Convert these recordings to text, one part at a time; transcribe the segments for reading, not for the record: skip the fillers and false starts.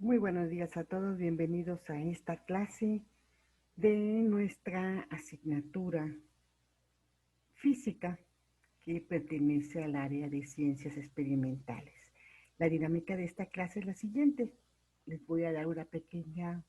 Muy buenos días a todos, bienvenidos a esta clase de nuestra asignatura física que pertenece al área de ciencias experimentales. La dinámica de esta clase es la siguiente. Les voy a dar una pequeña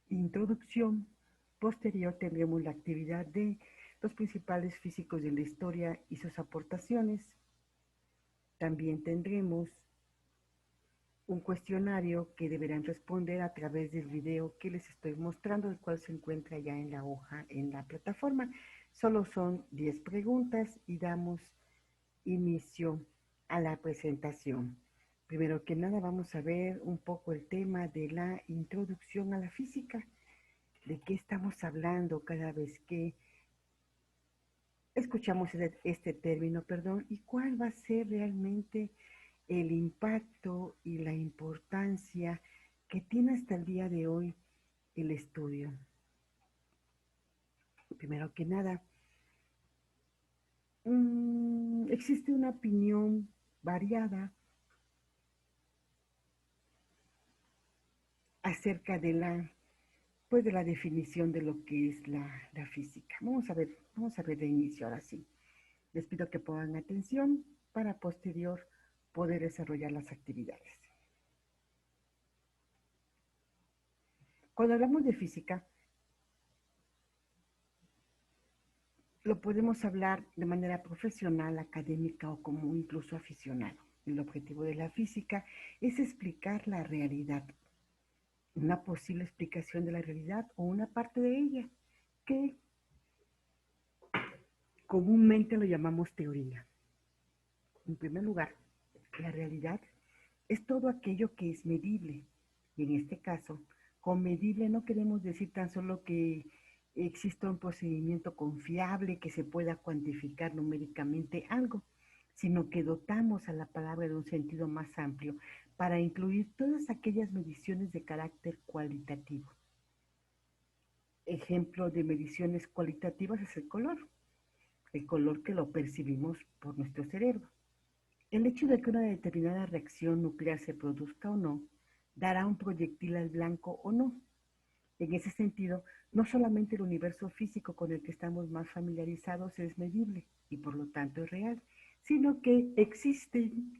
introducción. Posterior tendremos la actividad de los principales físicos de la historia y sus aportaciones. También tendremos un cuestionario que deberán responder a través del video que les estoy mostrando, el cual se encuentra ya en la hoja en la plataforma. Solo son 10 preguntas y damos inicio a la presentación. Primero que nada vamos a ver un poco el tema de la introducción a la física. ¿De qué estamos hablando cada vez que escuchamos este término, y cuál va a ser realmente el impacto y la importancia que tiene hasta el día de hoy el estudio? Primero que nada, existe una opinión variada acerca de la definición de lo que es la física. Vamos a ver de inicio ahora sí. Les pido que pongan atención para posterior poder desarrollar las actividades. Cuando hablamos de física, lo podemos hablar de manera profesional, académica o como incluso aficionado. El objetivo de la física es explicar la realidad, una posible explicación de la realidad o una parte de ella, que comúnmente lo llamamos teoría. En primer lugar, la realidad es todo aquello que es medible. Y en este caso, con medible no queremos decir tan solo que exista un procedimiento confiable que se pueda cuantificar numéricamente algo, sino que dotamos a la palabra de un sentido más amplio para incluir todas aquellas mediciones de carácter cualitativo. Ejemplo de mediciones cualitativas es el color que lo percibimos por nuestro cerebro. El hecho de que una determinada reacción nuclear se produzca o no, dará un proyectil al blanco o no. En ese sentido, no solamente el universo físico con el que estamos más familiarizados es medible y por lo tanto es real, sino que existen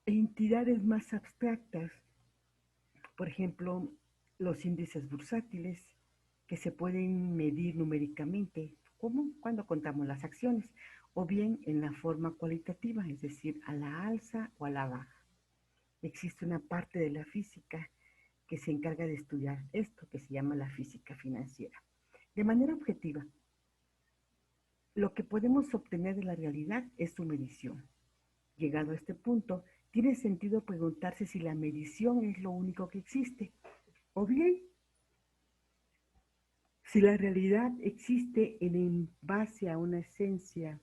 entidades más abstractas, por ejemplo, los índices bursátiles, que se pueden medir numéricamente, como cuando contamos las acciones, o bien en la forma cualitativa, es decir, a la alza o a la baja. Existe una parte de la física que se encarga de estudiar esto, que se llama la física financiera. De manera objetiva, lo que podemos obtener de la realidad es su medición. Llegado a este punto, tiene sentido preguntarse si la medición es lo único que existe, o bien si la realidad existe en base a una esencia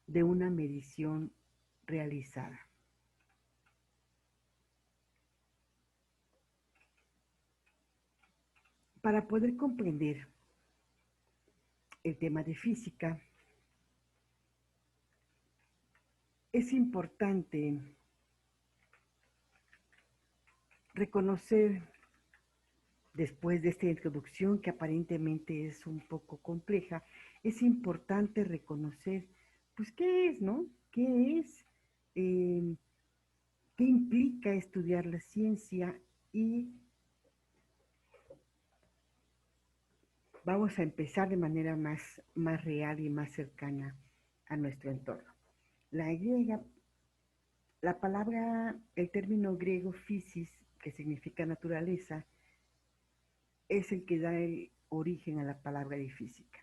de una medición realizada. Para poder comprender el tema de física, es importante reconocer, después de esta introducción que aparentemente es un poco compleja, es importante reconocer, pues, ¿qué es, no? ¿Qué es? Eh, ¿Qué implica estudiar la ciencia? Y vamos a empezar de manera más real y más cercana a nuestro entorno. La griega, la palabra, el término griego physis, que significa naturaleza, es el que da el origen a la palabra de física.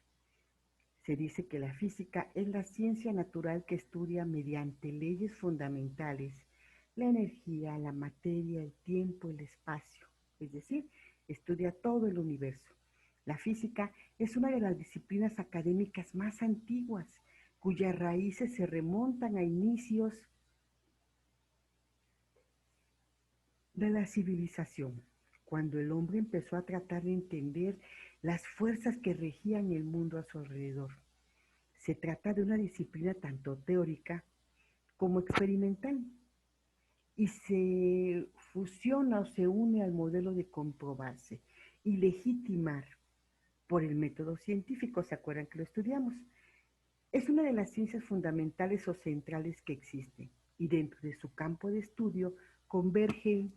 Se dice que la física es la ciencia natural que estudia mediante leyes fundamentales la energía, la materia, el tiempo, el espacio, es decir, estudia todo el universo. La física es una de las disciplinas académicas más antiguas, cuyas raíces se remontan a inicios de la civilización, cuando el hombre empezó a tratar de entender las fuerzas que regían el mundo a su alrededor. Se trata de una disciplina tanto teórica como experimental y se fusiona o se une al modelo de comprobarse y legitimar por el método científico. ¿Se acuerdan que lo estudiamos? Es una de las ciencias fundamentales o centrales que existen y dentro de su campo de estudio convergen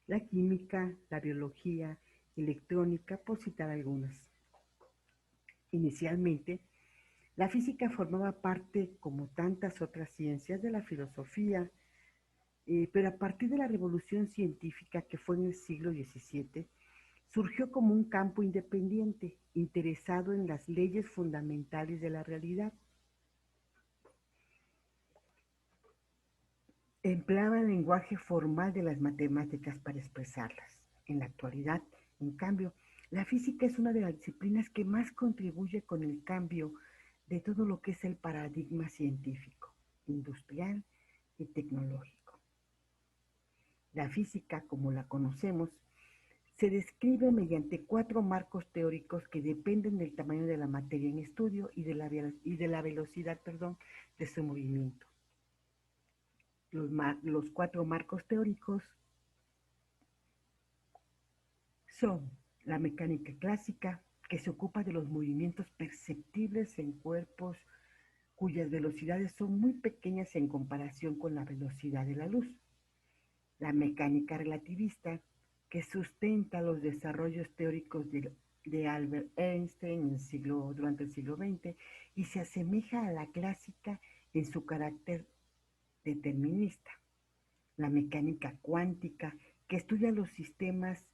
la química, la biología, electrónica, por citar algunas. Inicialmente, la física formaba parte, como tantas otras ciencias, de la filosofía, pero a partir de la revolución científica que fue en el siglo XVII, surgió como un campo independiente, interesado en las leyes fundamentales de la realidad. Empleaba el lenguaje formal de las matemáticas para expresarlas. En la actualidad, en cambio, la física es una de las disciplinas que más contribuye con el cambio de todo lo que es el paradigma científico, industrial y tecnológico. La física, como la conocemos, se describe mediante 4 marcos teóricos que dependen del tamaño de la materia en estudio y de la velocidad, de su movimiento. Los 4 marcos teóricos son la mecánica clásica, que se ocupa de los movimientos perceptibles en cuerpos cuyas velocidades son muy pequeñas en comparación con la velocidad de la luz. La mecánica relativista, que sustenta los desarrollos teóricos de Albert Einstein durante el siglo XX y se asemeja a la clásica en su carácter determinista. La mecánica cuántica, que estudia los sistemas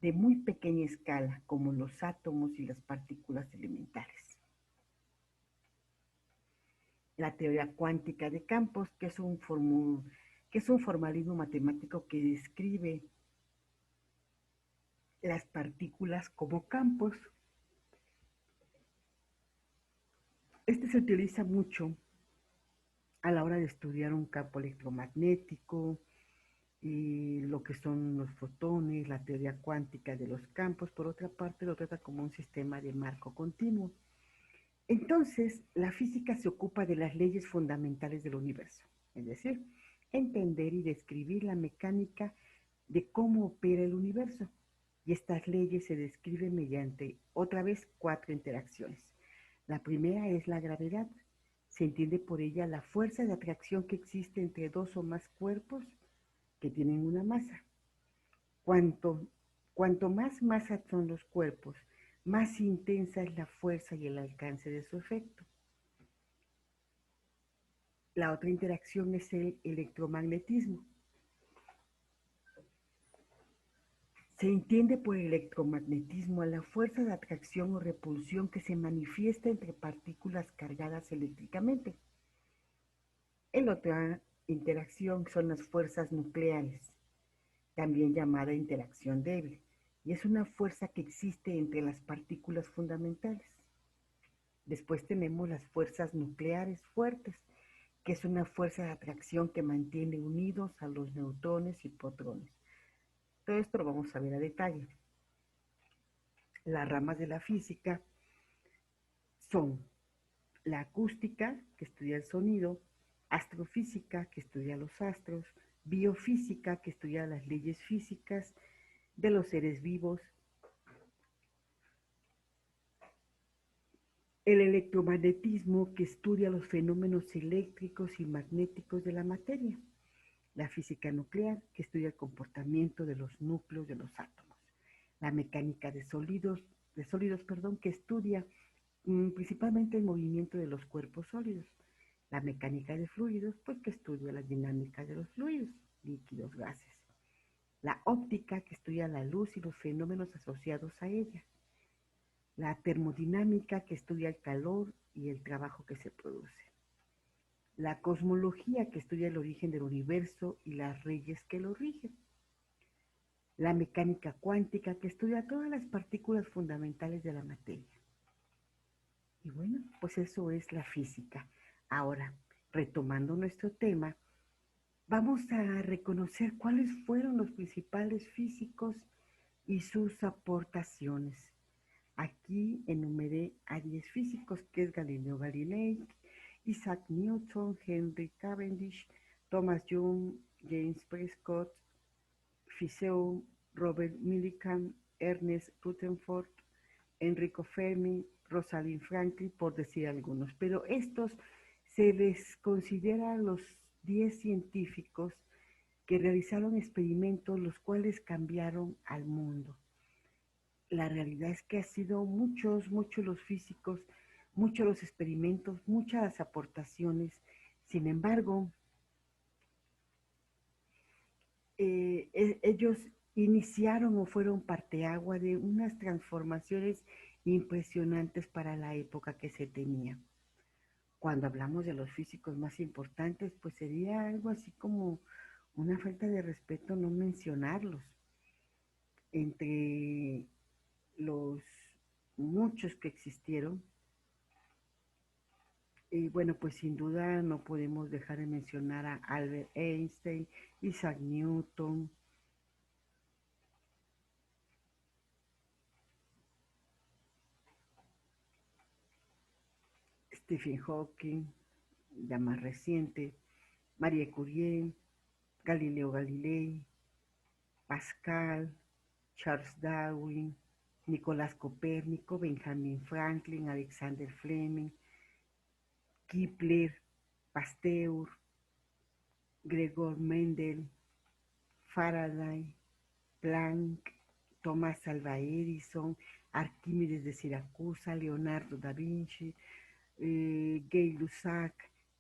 de muy pequeña escala, como los átomos y las partículas elementales. La teoría cuántica de campos, que es un formalismo matemático que describe las partículas como campos. Este se utiliza mucho a la hora de estudiar un campo electromagnético y lo que son los fotones, la teoría cuántica de los campos. Por otra parte, lo trata como un sistema de marco continuo. Entonces, la física se ocupa de las leyes fundamentales del universo, es decir, entender y describir la mecánica de cómo opera el universo. Y estas leyes se describen mediante, otra vez, 4 interacciones. La primera es la gravedad. Se entiende por ella la fuerza de atracción que existe entre 2 o más cuerpos que tienen una masa. Cuanto, cuanto más masa son los cuerpos, más intensa es la fuerza y el alcance de su efecto. La otra interacción es el electromagnetismo. Se entiende por electromagnetismo a la fuerza de atracción o repulsión que se manifiesta entre partículas cargadas eléctricamente. La otra interacción son las fuerzas nucleares, también llamada interacción débil, y es una fuerza que existe entre las partículas fundamentales. Después tenemos las fuerzas nucleares fuertes, que es una fuerza de atracción que mantiene unidos a los neutrones y protones. Todo esto lo vamos a ver a detalle. Las ramas de la física son la acústica, que estudia el sonido, astrofísica, que estudia los astros, biofísica, que estudia las leyes físicas de los seres vivos, el electromagnetismo, que estudia los fenómenos eléctricos y magnéticos de la materia, la física nuclear, que estudia el comportamiento de los núcleos de los átomos, la mecánica de sólidos, que estudia principalmente el movimiento de los cuerpos sólidos, la mecánica de fluidos, pues que estudia la dinámica de los fluidos, líquidos, gases, la óptica, que estudia la luz y los fenómenos asociados a ella, la termodinámica, que estudia el calor y el trabajo que se produce, la cosmología, que estudia el origen del universo y las leyes que lo rigen, la mecánica cuántica, que estudia todas las partículas fundamentales de la materia. Y bueno, pues eso es la física. Ahora, retomando nuestro tema, vamos a reconocer cuáles fueron los principales físicos y sus aportaciones. Aquí enumeré a 10 físicos, que es Galileo Galilei, Isaac Newton, Henry Cavendish, Thomas Young, James Prescott, Fizeau, Robert Millikan, Ernest Rutherford, Enrico Fermi, Rosalind Franklin, por decir algunos. Pero estos se les considera los 10 científicos que realizaron experimentos los cuales cambiaron al mundo. La realidad es que ha sido muchos los físicos, muchos los experimentos, muchas las aportaciones. Sin embargo, ellos iniciaron o fueron parteagua de unas transformaciones impresionantes para la época que se tenía. Cuando hablamos de los físicos más importantes, pues sería algo así como una falta de respeto no mencionarlos. Entre los muchos que existieron, y bueno, pues sin duda no podemos dejar de mencionar a Albert Einstein, Isaac Newton, Stephen Hawking, ya más reciente, Marie Curie, Galileo Galilei, Pascal, Charles Darwin, Nicolás Copérnico, Benjamin Franklin, Alexander Fleming, Kepler, Pasteur, Gregor Mendel, Faraday, Planck, Thomas Alva Edison, Arquímedes de Siracusa, Leonardo da Vinci, Gay Lussac,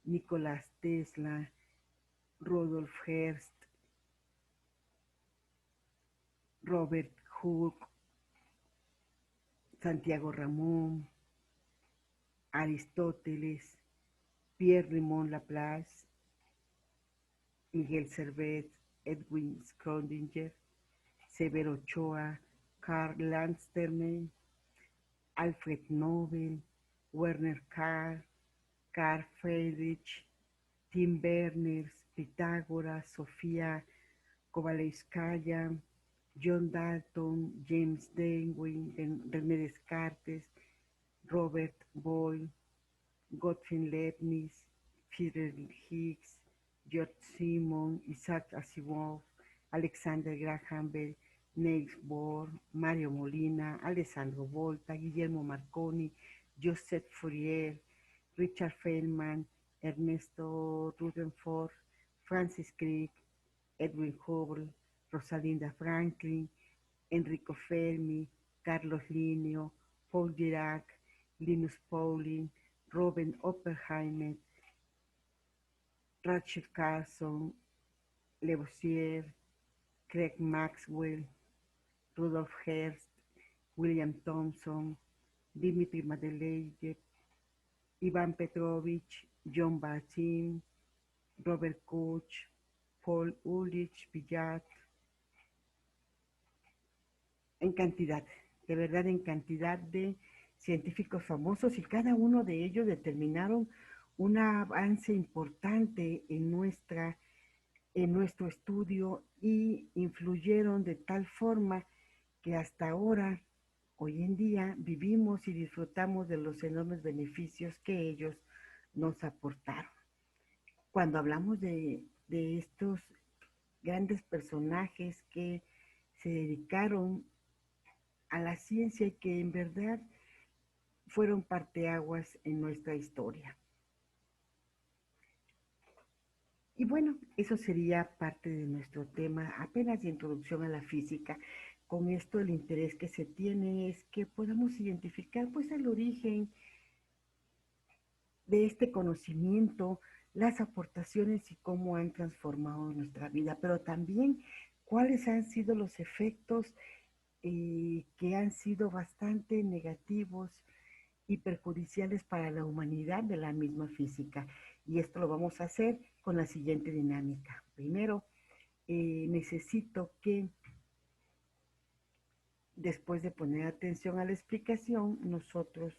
Nicolás Tesla, Rudolf Hertz, Robert Hooke, Santiago Ramón, Aristóteles, Pierre Raymond Laplace, Miguel Servet, Edwin Schrödinger, Severo Ochoa, Karl Landsteiner, Alfred Nobel, Werner Carr, Carl Friedrich, Tim Berners, Pitágoras, Sofía Kovalevskaya, John Dalton, James Darwin, René Descartes, Robert Boyle, Gottfried Leibniz, Friedrich Higgs, George Simon, Isaac Asimov, Alexander Graham Bell, Niels Bohr, Mario Molina, Alessandro Volta, Guillermo Marconi, Joseph Fourier, Richard Feynman, Ernesto Rutherford, Francis Crick, Edwin Hubble, Rosalinda Franklin, Enrico Fermi, Carlos Linneo, Paul Dirac, Linus Pauling, Robert Oppenheimer, Rachel Carson, Lavoisier, Craig Maxwell, Rudolf Hertz, William Thomson, Dmitry Mendeleev, Ivan Petrovich, John Bardeen, Robert Koch, Paul Ulrich Billat, en cantidad, de verdad en cantidad de científicos famosos, y cada uno de ellos determinaron un avance importante en nuestro estudio y influyeron de tal forma que hasta ahora, hoy en día, vivimos y disfrutamos de los enormes beneficios que ellos nos aportaron. Cuando hablamos de estos grandes personajes que se dedicaron a la ciencia y que en verdad fueron parteaguas en nuestra historia. Y bueno, eso sería parte de nuestro tema, apenas de introducción a la física. Con esto el interés que se tiene es que podamos identificar pues el origen de este conocimiento, las aportaciones y cómo han transformado nuestra vida, pero también cuáles han sido los efectos que han sido bastante negativos y perjudiciales para la humanidad de la misma física. Y esto lo vamos a hacer con la siguiente dinámica. Primero, necesito que después de poner atención a la explicación, nosotros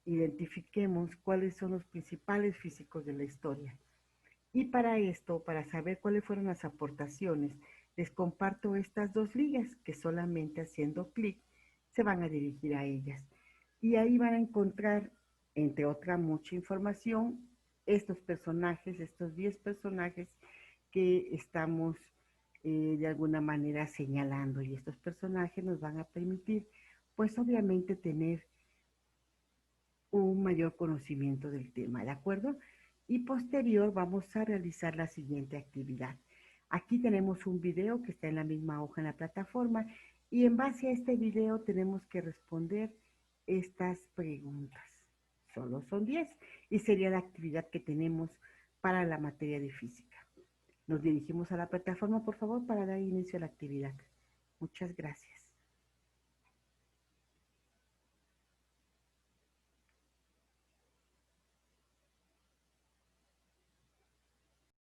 identifiquemos cuáles son los principales físicos de la historia. Y para esto, para saber cuáles fueron las aportaciones, les comparto estas dos ligas que solamente haciendo clic se van a dirigir a ellas. Y ahí van a encontrar, entre otra mucha información, estos personajes, estos 10 personajes que estamos de alguna manera señalando, y estos personajes nos van a permitir, pues obviamente, tener un mayor conocimiento del tema, ¿de acuerdo? Y posterior vamos a realizar la siguiente actividad. Aquí tenemos un video que está en la misma hoja en la plataforma, y en base a este video tenemos que responder estas preguntas. Solo son 10 y sería la actividad que tenemos para la materia de física. Nos dirigimos a la plataforma, por favor, para dar inicio a la actividad. Muchas gracias.